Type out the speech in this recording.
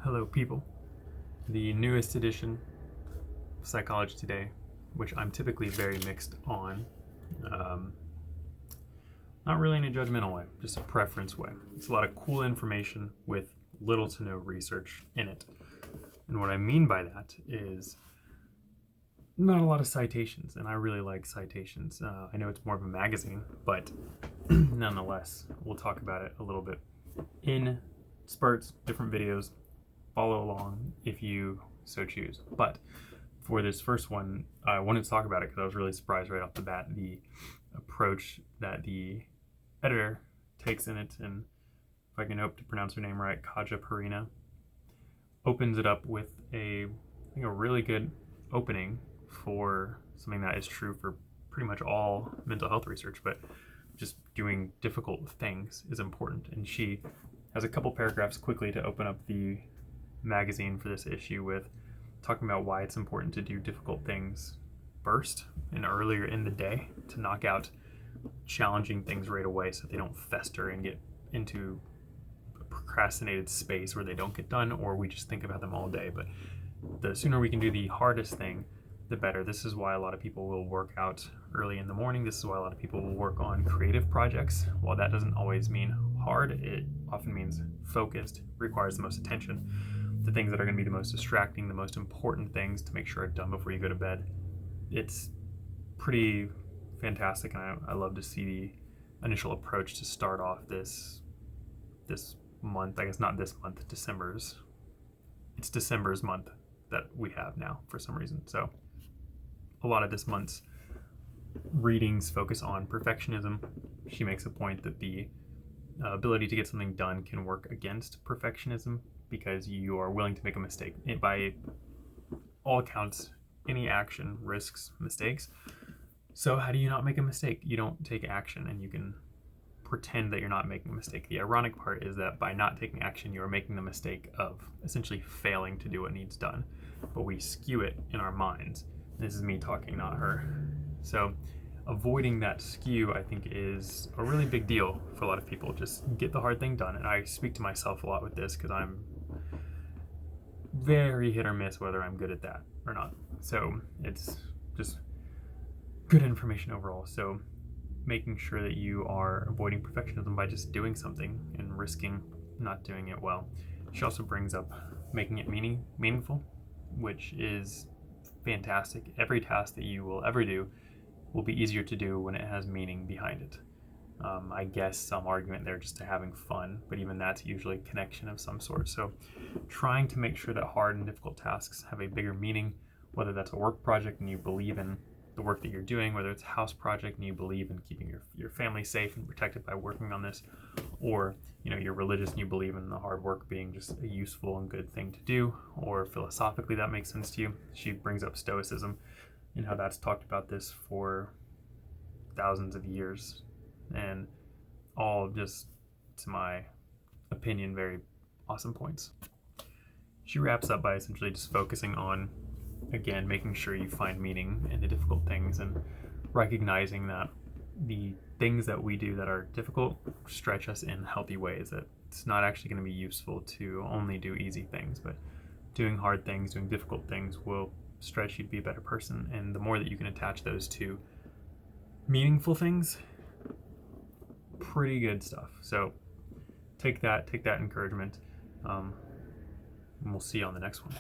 Hello, people. The newest edition of Psychology Today, which I'm typically very mixed on. Um, Not really in a judgmental way, just a preference way. It's a lot of cool information with little to no research in it. And what I mean by that is not a lot of citations, and I really like citations. I know it's more of a magazine, but nonetheless, we'll talk about it a little bit in spurts, different videos. Follow along if you so choose. But for this first one, I wanted to talk about it because I was really surprised right off the bat the approach that the editor takes in it. And if I can hope to pronounce her name right, Kaja Perina opens it up with I think a really good opening for something that is true for pretty much all mental health research, but just doing difficult things is important. And she has a couple paragraphs quickly to open up the magazine for this issue with talking about why it's important to do difficult things first and earlier in the day to knock out challenging things right away so they don't fester and get into a procrastinated space where they don't get done or we just think about them all day. But the sooner we can do the hardest thing, the better. This is why a lot of people will work out early in the morning. This is why a lot of people will work on creative projects. While that doesn't always mean hard, it often means focused, requires the most attention. The things that are going to be the most distracting, the most important things to make sure are done before you go to bed. It's pretty fantastic, and I love to see the initial approach to start off this month. I guess not this month, it's December's month that we have now for some reason. So a lot of this month's readings focus on perfectionism. She makes a point that the ability to get something done can work against perfectionism because you are willing to make a mistake. By all accounts, any action risks mistakes. So how do you not make a mistake? You don't take action, and you can pretend that you're not making a mistake. The ironic part is that by not taking action, you are making the mistake of essentially failing to do what needs done. But we skew it in our minds. This is me talking, not her. So avoiding that skew, I think, is a really big deal for a lot of people. Just get the hard thing done. And I speak to myself a lot with this because I'm very hit or miss whether I'm good at that or not. So it's just good information overall. So making sure that you are avoiding perfectionism by just doing something and risking not doing it well. She also brings up making it meaningful, which is fantastic. Every task that you will ever do will be easier to do when it has meaning behind it. I guess some argument there just to having fun, but even that's usually connection of some sort. So trying to make sure that hard and difficult tasks have a bigger meaning, whether that's a work project and you believe in the work that you're doing, whether it's a house project and you believe in keeping your family safe and protected by working on this, or you're religious and you believe in the hard work being just a useful and good thing to do, or philosophically that makes sense to you. She brings up Stoicism and how that's talked about this for thousands of years, and all just, to my opinion, very awesome points. She wraps up by essentially just focusing on, again, making sure you find meaning in the difficult things and recognizing that the things that we do that are difficult stretch us in healthy ways, that it's not actually going to be useful to only do easy things, but doing hard things, doing difficult things will stretch you to be a better person. And the more that you can attach those to meaningful things, pretty good stuff. So take that encouragement, and we'll see you on the next one.